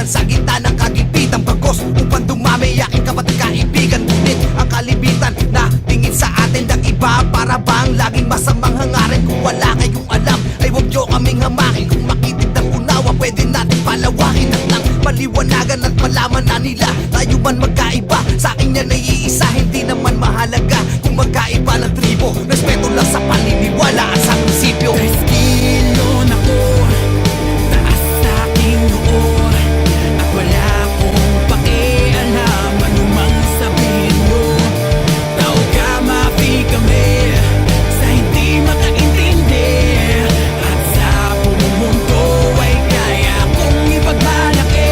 sa gitna ng kagipitan. Bagos upang dumami aking kapatid kaibigan. Ngunit ang kalibitan na tingin sa atin ng iba, para bang laging masamang hangarin. Kung wala kayong alam ay huwag nyo kaming hamakin. Kung makitid ng unawa pwede natin palawakin. At nang maliwanagan at malaman na nila tayo man magkaiba, sa akin yan ay iisa. Hindi naman mahalaga kung magkaiba ng tribo. Respeto lang sa paniniwala at sa prinsipyo. Treskilon ako, taas sa aking noo, at wala akong pakialam anumang sabihin mo. Tao ka, mapi kami sa hindi makaintindi, at sa buong mundo ay kaya kong ipagmalaki.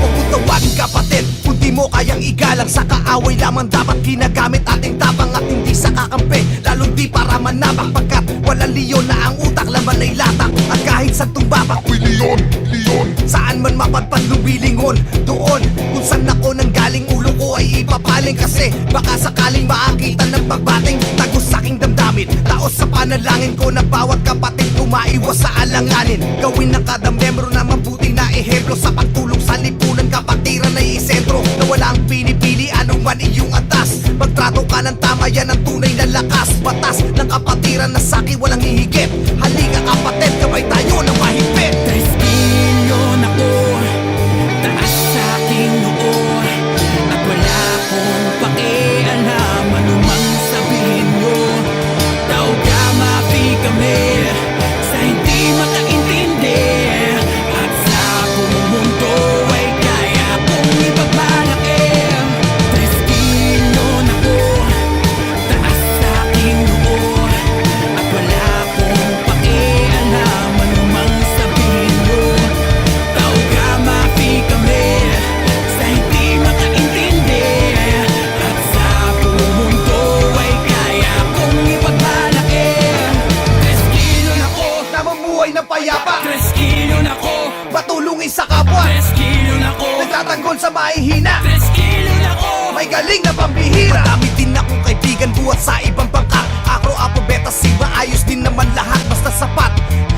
Huwag mo tawagin kapatid kung di mo kayang igalang. Sa kaaway lamang dapat ginagamit ating tapang at hindi sa kakampi, lalong di para manabak. Pagkat walang leon na ang utak, laman ay latak. At kahit sa tumbabak, uy leon, leon, saan man mapadpad lumilingon, doon kung saan ako nang galing, ulo ko ay ipapaling. Kasi baka sakaling makakita ng pagbating tagos sa aking damdamin. Taos sa panalangin ko na bawat kapatid ko maiwas sa alanganin. Gawin ng kada membro na mabuti na ehemplo sa pagtulong sa lipunan. Kapatiran ay isentro na walang pinipili anuman iyong atas. Magtrato ka ng tama, yan ang tunay na lakas. Batas ng kapatiran na sa'kin walang hihigit. Halika kapatid, gabay tayo na mahigpit. Treskilon ako, taas sa aking noo, at wala akong pakialam anumang sabihin mo. Tao ka, mapi kami sa hindi makaintindi, at sa buong mundo ay kaya kong ipagmalaki. Treskilon ako, taas sa aking noo, at wala akong pakialam anumang sabihin mo. Tao ka, mapi kami sa hindi makaintindi, at sa buong mundo ay kaya kong ipagmalaki. Treskilon ako, Namumuhay ng payapa, Treskilon ako, matulungin sa kapwa, Treskilon ako, nagtatanggol sa mahihina, Treskilon ako. may galing na pambihira. Madami din akong kaibigan buhat sa ibang bangka. Acro, Apo, Beta, Sigma, ayos din naman lahat. Basta sapat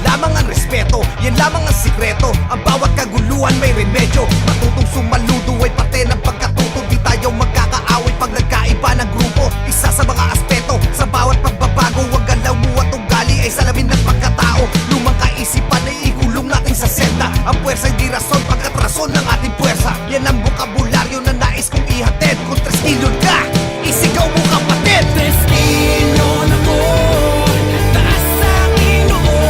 lamang ang respeto, yan lamang ang sikreto. Ang bawat kaguluhan may remedyo. Matutong sumaludo ay parte ng pagkatuto. Di tayo magkakaaway pag nagkaiba ng grupo. Isa sa mga aspeto sa bawat pagbabago, wag galaw mo at ugali ay salamin ng pagkatao. Lumang kaisipan ay ikulong natin sa senda. Ang puwersa ay di rason, pagkat rason ng ating puwersa. Yan ang bokabularyo na nais kong ihatid. Kung treskilon ka, isigaw mo kapatid. Treskilon ako, taas sa aking noo,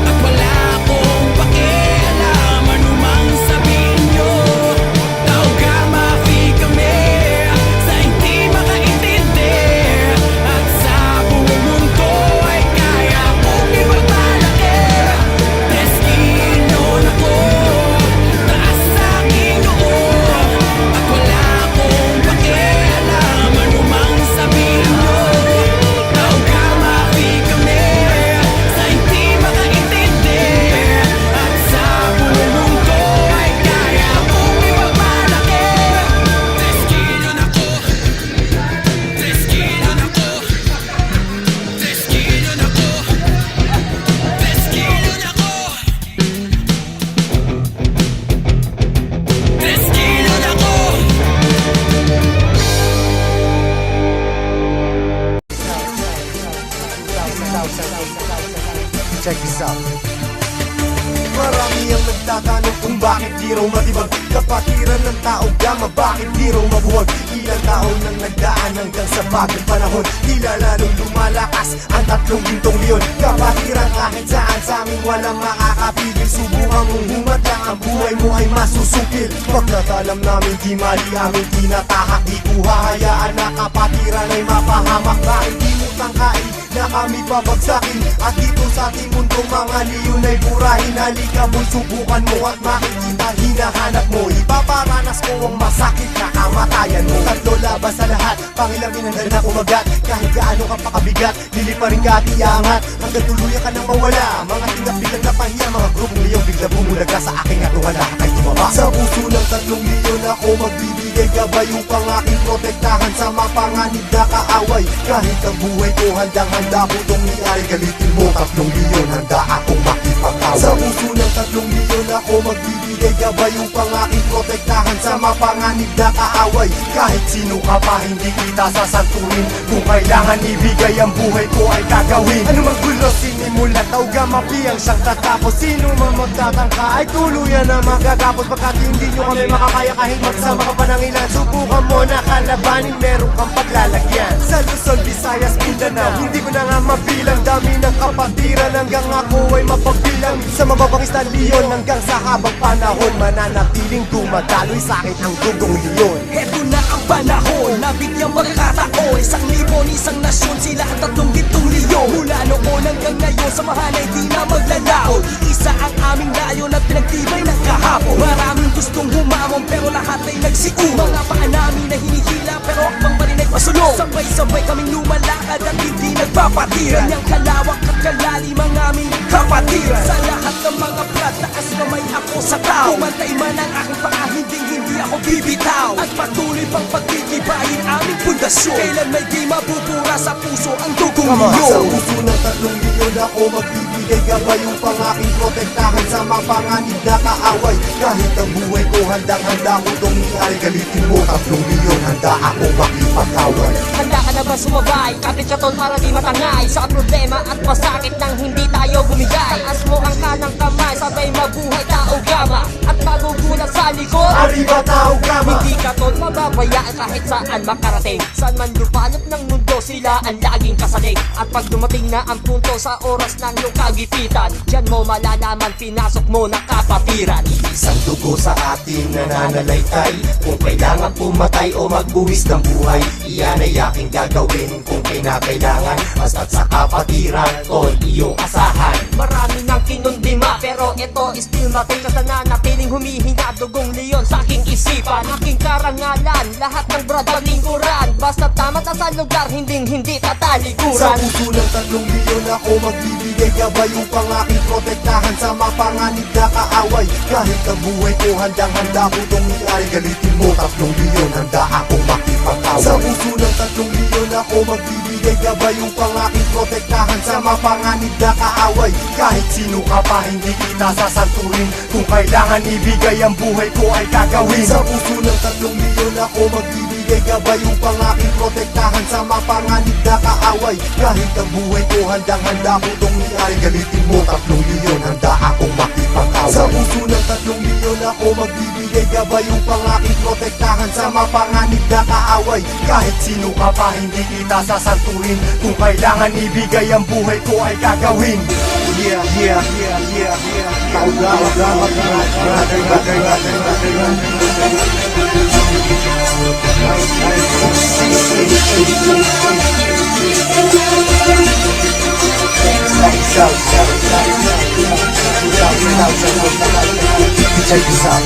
at wala akong pakialam anumang sabihin nyo. Tao ka, mapi kami sa hindi makaintindi, at sa buong mundo ay kaya kong ipagmalaki. Treskilon ako, taas sa aking noo, at wala akong pakialam anumang sabihin nyo. Tao ka, mapi kami sa hindi makaintindi, at sa buong mundo ay kaya kong ipagmalaki. Treskilon ako, Treskilon ako, Treskilon ako, Treskilon ako, Treskilon ako. Check this out. Marami ang nagtatanong kung bakit di raw matibag. Kapatiran ng tao gama, bakit di raw mabuwag. Ilang taon nang nagdaan hanggang sa bagong panahon, tila lalong lumalakas ang tatlong gintong leon. Kapatiran kahit saan sa amin walang makakapigil. Subukan mong humadlang, ang buhay mo ay masusukil. Pagkatalam namin di mali aming tinatahak, di ko hahayaan na kapatiran ay mapahamak. Bakit di mo tangkain na kami babagsakin, at dito sa ating mundo mga leon ay burahin. Halika boy, subukan mo at makikita hinahanap mo. Ipaparanas ko ang masakit na kamatayan mo. Tatlo laban sa lahat, pangilangin ang dala na kumagat. Kahit gaano ka pakabigat, liliparin ka at iangat hanggang tuluyan ka nang mawala. Mga tingap biglang napahiya, mga grupong leon bigla bumulaga sa aking atuhan. Lahat ay tumaba. Sa puso ng tatlong leon ako magbibigay gabay upang aking protektahan sa mapanganib na kaaway. Kahit ang buhay ko handang-handa handa ko tong iay. Galitin mo 3 milyon, handa akong makipag-away. Sa puso ng 3 milyon ako magbibigay gabay upang aking protektahan sa mapanganib na kaaway. Kahit sino ka pa hindi kita sasanturin, kung kailangan ibigay ang buhay ko ay gagawin. Ano mang gulo sinimulat, tauga mapiyang siyang tatapos. Sino man magtatangka ay tuluyan na magagapos. Pagkat hindi nyo kami makakaya kahit magsama ka pa ng ilan. Subukan mo na kalabanin, meron kang paglalagyan. Sa Luzon, Visayas, Mindanao, hindi ko na nga mabilang. Dami ng kapatiran hanggang ako ay mapagbilang. Sa mababang istalyon hanggang sa habang panahon, mananatiling dumadaloy sa akin ang dugong leon. Heto na ang panahon na bigyang magkataon. 1,000, isang nasyon, sila ang 3 milyon. Mula noon hanggang ngayon, samahan ay di na maglalaon. Isa ang aming layon at pinagtibay ng kahapon. Maraming gustong humamon pero lahat ay nagsiu. Mga paa namin na hinihila pero akbang pa rin ay pasulong. Sabay-sabay kaming lumalakad at hindi nagpapatiran. Ganyang kalawak at kalalim ang aming kapatiran. Sa lahat ng mga plat, taas kamay ako sa tao. Kumantay man ang aking paa, hindi ako bibitaw. At patuloy pang pagtitibayin aming pundasyon. Kailan may di mabubura sa puso ang dugong Sa milyon. puso ng 3 milyon ako magbibigay gabay upang aking protektahan sa mapanganib na kaaway. Kahit ang buhay ko handang-handa ko tong iay. Galitin mo 3 milyon, handa ako makipag-away. Handa ka na ba sumabay? Kapit ka tol para di matangay sa problema at masakit nang hindi tayo bumigay. Taas mo ang kanang kamay, sabay mabuhay tao gama. At magugulat sa likod, Arriba tao gama. hindi ka tol mababayaan kahit saan makarating. Saan man lupalop ng mundo, sila ang laging kasalig. At pag dumating na ang punto sa oras ng iyong kagipitan, diyan mo malalaman, pinasok mo na kapatiran. Isang dugo sa ating nananalaytay. Kung kailangan pumatay o magbuwis ng buhay, iyan ay aking gagawin kung kinakailangan. Basta't sa kapatiran, tol, iyong asahan. Marami nang kinundima pero ito still matin. Sa nanatiling humihina dugong leon sa aking isipan. Aking karangalan, lahat ng brad lingkuran. Basta tama na sa lugar, hindi Sa tatalikuran. puso ng 3 milyon ako magbibigay gabay upang aking protektahan sa mapanganib na kaaway. Kahit ang buhay ko handang-handa ko tong iay. Galitin mo 3 milyon, handa akong makipag-away. Sa puso ng 3 milyon ako magbibigay gabay upang aking protektahan sa mapanganib na kaaway. Kahit sino ka pa hindi kita sasanturin, kung kailangan ibigay ang buhay ko ay gagawin. Sa puso ng 3 milyon ako magbibigay gabay upang aking protektahan sa mapanganib na kaaway. Kahit ang buhay ko handang-handa ko tong iay. Galitin mo 3 milyon, handa akong makipag-away. Sa puso ng 3 milyon ako magbibigay gabay upang aking protektahan sa mapanganib na kaaway. Kahit sino ka pa hindi kita sasanturin, kung kailangan ibigay ang buhay ko ay gagawin. Yeah, yeah, yeah, yeah, yeah. Check this out.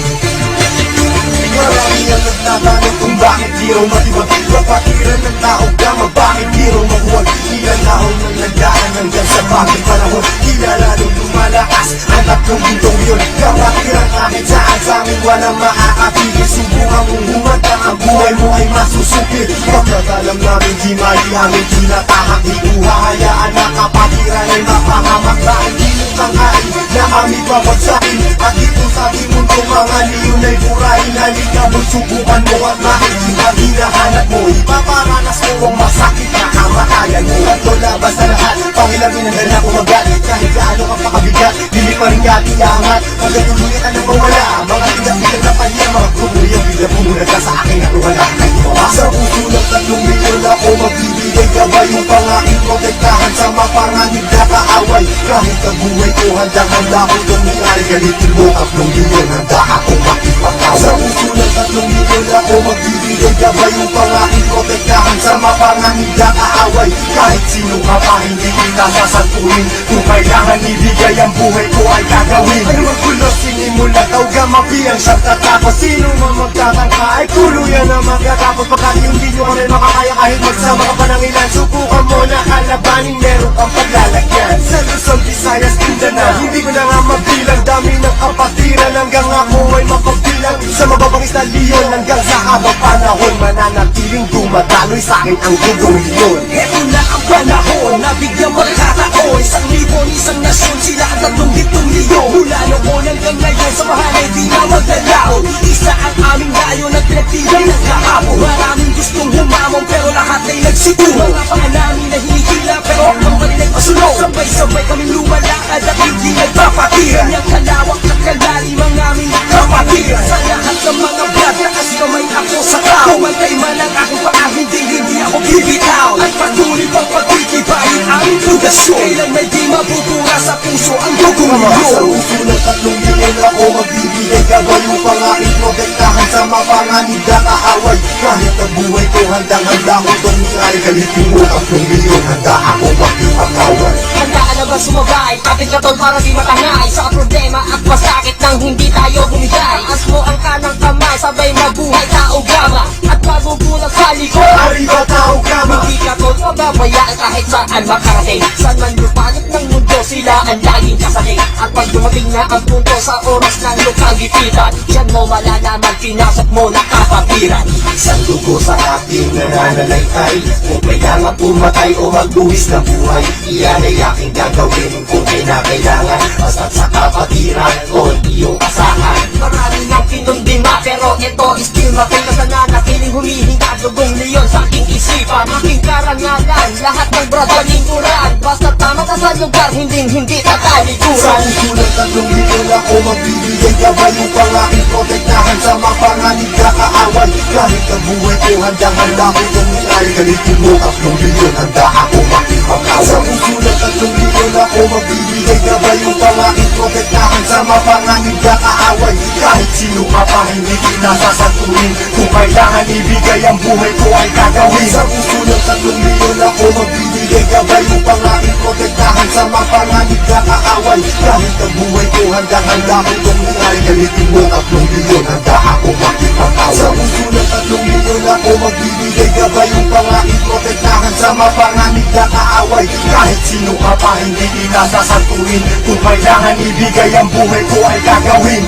Marami ang nagtatanong kung bakit di raw matibag. Kapatiran ng tao gama, bakit di raw mabuwag. Ilan taon nang nagdaan hanggang sa bagong panahon. Kilala nung lumalakas ang 3 bintong yun. Kapatiran kahit saan sa amin walang makakapigil. Subukan mong humanda, ang buhay mo ay masusupil. Pagkat alam namin di mali aming tinatahak. Di ko hahayaan na kapatiran ay mapahamak. Dahil di mo kangkain na kami babagsakin. At dito sa ating mundo mga leon ay burahin. Halika mo'y subukan mo at makikita hinahanap mo. Ipaparanas ko ang masakit na kamatayan mo. At labas sa lahat, pangilamin ang dala ko magalit. Kahit gaano ka pakabigat, hindi pa rin yating angat. Hanggang tuluyan ka nang mawala, mga tigang-tigang na palya. Mga kumuyang bigla pumunag ka sa akin at wala ka iwawa. Sa puso ng 3 milyon ako magbibigay gabay upang aking protektahan sa mapanganib na kaaway. Kahit ang buhay ko handang-handa ko tong iay. Galitin mo 3 milyon, handa akong makipag-away. Sa puso ng 3 milyon ako magbibigay gabay upang aking protektahan sa mapanganib na kaaway. Kahit sino ka pa hindi kita sasanturin, kung kailangan ibigay ang buhay ko ay gagawin. Ano ang gulo sinimulat, tauga mapiyang siyang tatapos. Sino man magtatangka ay tuluyan na magkatapos. Pagkat hindi nyo kami makakaya kahit Sa mga panangilan, subukan mo na kalabanin, meron kang paglalagyan. Sa Luzon, Visayas, Mindanao, hindi ko na nga mabilang, dami ng kapatiran hanggang ako ay mapabilang. Sa mababang istalyon hanggang sa habang panahon, mananatiling dumadaloy sa akin ang gugong leon. Eto na ang panahon na biglang magkataon. Isang libon, isang nasyon, sila at 32 milyon. Mula noon hanggang ngayon, samahan ay di na maglalaon. Isa ang aming layon at pinagtibay ng kahapon. Maraming gustong humamon pero lahat ay nagsitulong. Mga pangalan na hinihila pero ang balik ay pasunod. Sabay-sabay kaming lumalakad at hindi nagpapatira. Kanyang kalawak at kalalim ang aming kapatiran. Sa lahat ng mga vlog, taas kamay ako sa tao. Kumantay man ang aking paa, hindi ako bibitaw. At patuloy pang pagtitibayin aming pundasyon. Kailan may di mabubura sa puso ang dugong Sa milyon. puso ng 3 milyon ako magbibigay, gagawin mo pang aking protektahan sa mga panganib na kaaway. Kahit ang buhay ko handang-handa ko itong ikay, galitin mo 3 milyon, handa ako makipag-away. Handaan na ba sumabay? Kapit ka tol para di matangay sa problema at masakit nang hindi tayo bumigay. As mo ang kanang kamay, sabay mabuhay tao gama. At bago bulag sa likod, Arriba tao kama. hindi ka tol mababayaan kahit saan makarating. Saan man lupalot ng mundo, sila ang laging kasaling. At pag dumating na ang punto sa oras ng lukagipitan, diyan mo malalaman, pinasok mo na kapatiran. Isang dugo sa ating nananalaytay, kung kailangan pumatay o magbuwis ng buhay, iyan ay aking gagawin kung kailangan. Basta't sa kapatiran o iyong asahan. Marami nang kinundima pero ito still makilas na nanatiling humihinga dugong leon sa aking isipan. Aking karangalan, lahat ng brado lingkuran. Basta tama ka sa lugar, hindi Sa tatalikuran. puso ng 3 milyon ako magbibigay, gabay mo pang aking protektahan sa mga panganib na kaaway. Kahit ang buhay ko handang-handa ko itong ikay, galitin mo 3 milyon, handa ako makipag-away. Sa puso ng 3 milyon ako magbibigay, gabay mo pang aking protektahan sa mga panganib na kaaway. Kahit sino ka pa, hindi kinasasatuin, kung kailangan ibigay ang buhay ko ay gagawin. Sa puso ng 3 milyon ako magbibigay, gabay mo pang aking protektahan sa mga panganib na kaaway. Kahit ang buhay ko handang-handa ko itong ikay, galitin mo 3 milyon, handa ako makipag-away. Sa puso ng 3 milyon ako magbibigay, gabay mo pang aking protektahan sa mga panganib na kaaway. Kahit sino ka pa, hindi kinasasatuin, kung kailangan ibigay ang buhay ko ay gagawin.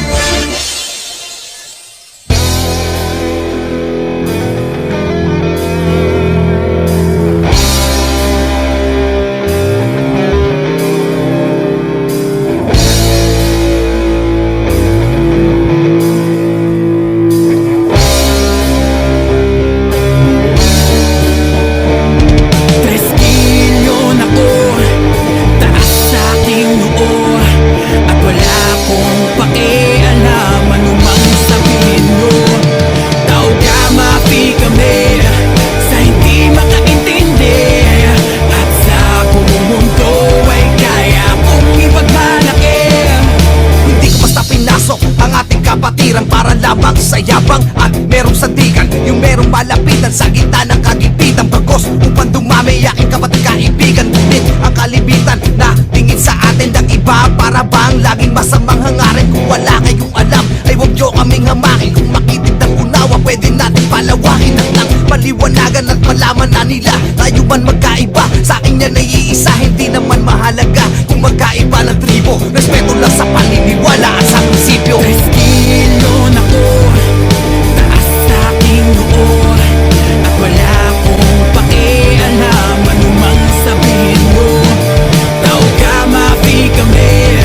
Milyon ako, taas sa aking noo. At wala akong pakialam anumang sabihin mo. Tao gama, kami sa hindi makaintindi. At sa buong mundo ay kaya kong ipagmalaki. Hindi ko basta pinasok ang ating kapatiran para lamang sa yabang at merong sandigan. Yung merong malapitan sa gitna ng kagipitan. Bagos upang dumami aking kapatid kaibigan. Ngunit ang kalibitan na tingin sa atin ng iba, para bang laging masamang hangarin. Kung wala kayong alam ay huwag nyo kaming hamakin. Kung makitid ng unawa pwede natin palawakin at nang maliwanagan at malaman na nila tayo man magkaiba. Sa akin yan ay iisa, hindi naman mahalaga kung magkaiba ng tribo. Respeto lang sa paniniwala at sa prinsipyo. 3 milyon ako, taas sa aking noo. At wala akong pakialam anumang sabihin mo. Tao ka, kami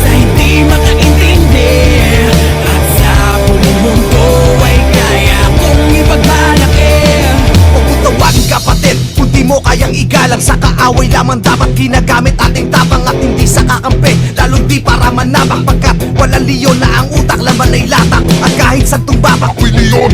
sa hindi makaintindi. At sa buong mundo ay kaya kong ipagmalaki. Huwag mo tawagin kapatid kung di mo kayang igalang. Sa kaaway lamang dapat ginagamit ating tapang at hindi sa kakampi, lalong di para manabang. Pagkat walang leon na ang utak, laman ay latak. At kahit sa tumbabak, uy leon,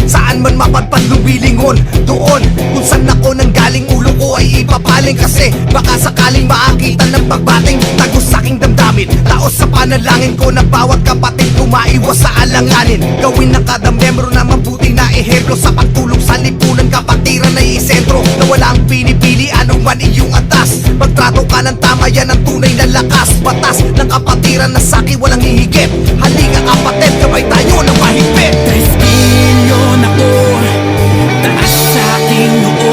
saan man mapadpad lumilingon, doon kung saan ako nanggaling, ulo ko ay ipapaling. Kasi baka sakaling makakita ng pagbating tagos sa aking damdamin. Taos sa panalangin ko na bawat kapatid ko maiwas sa alanganin. Gawin ng kada membro na mabuti na ehemplo sa pagtulong sa lipunan. Kapatiran ay isentro na walang pinipili anuman iyong atas. Magtrato ka ng tama, yan ang tunay na lakas. Batas ng kapatiran na sa'kin walang hihigit. Halika kapatid, gabay tayo ng mahigpit. 3 milyon ako, taas sa aking noo.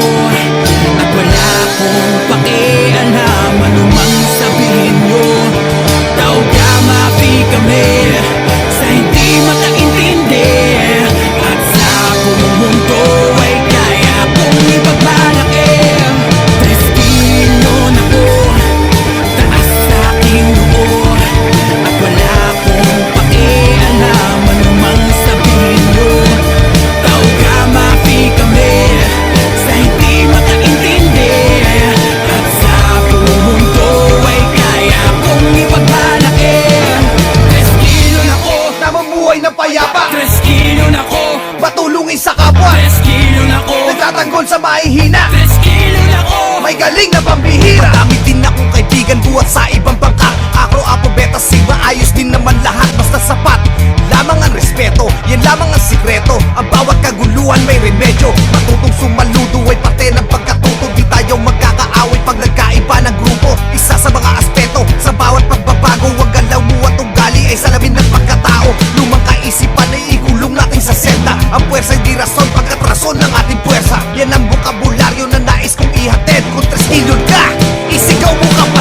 na mahihina. 3 kilo lang oh. May galing na pambihira. Marami din akong kaibigan buhat sa ibang bangka. Acro, Apo, Beta, Sigma, ayos din naman lahat. Basta sapat lamang ang respeto, yan lamang ang sikreto. Ang bawat kaguluhan may remedyo. Matutong sumaludo ay parte ng pagkatuto. Di tayo magkakaaway pag nagkaiba ng grupo. Isa sa mga aspeto sa bawat pagbabago, wag galaw mo at ugali ay salamin ng pagkatao. Lumang kaisipan ay ikulong natin sa senda. Ang puwersa ay di rason pagkat rason ng ating puwersa. Yan ang bokabularyo na nais kong ihatid. Kung 3 kilo ka, isigaw mo ka pa.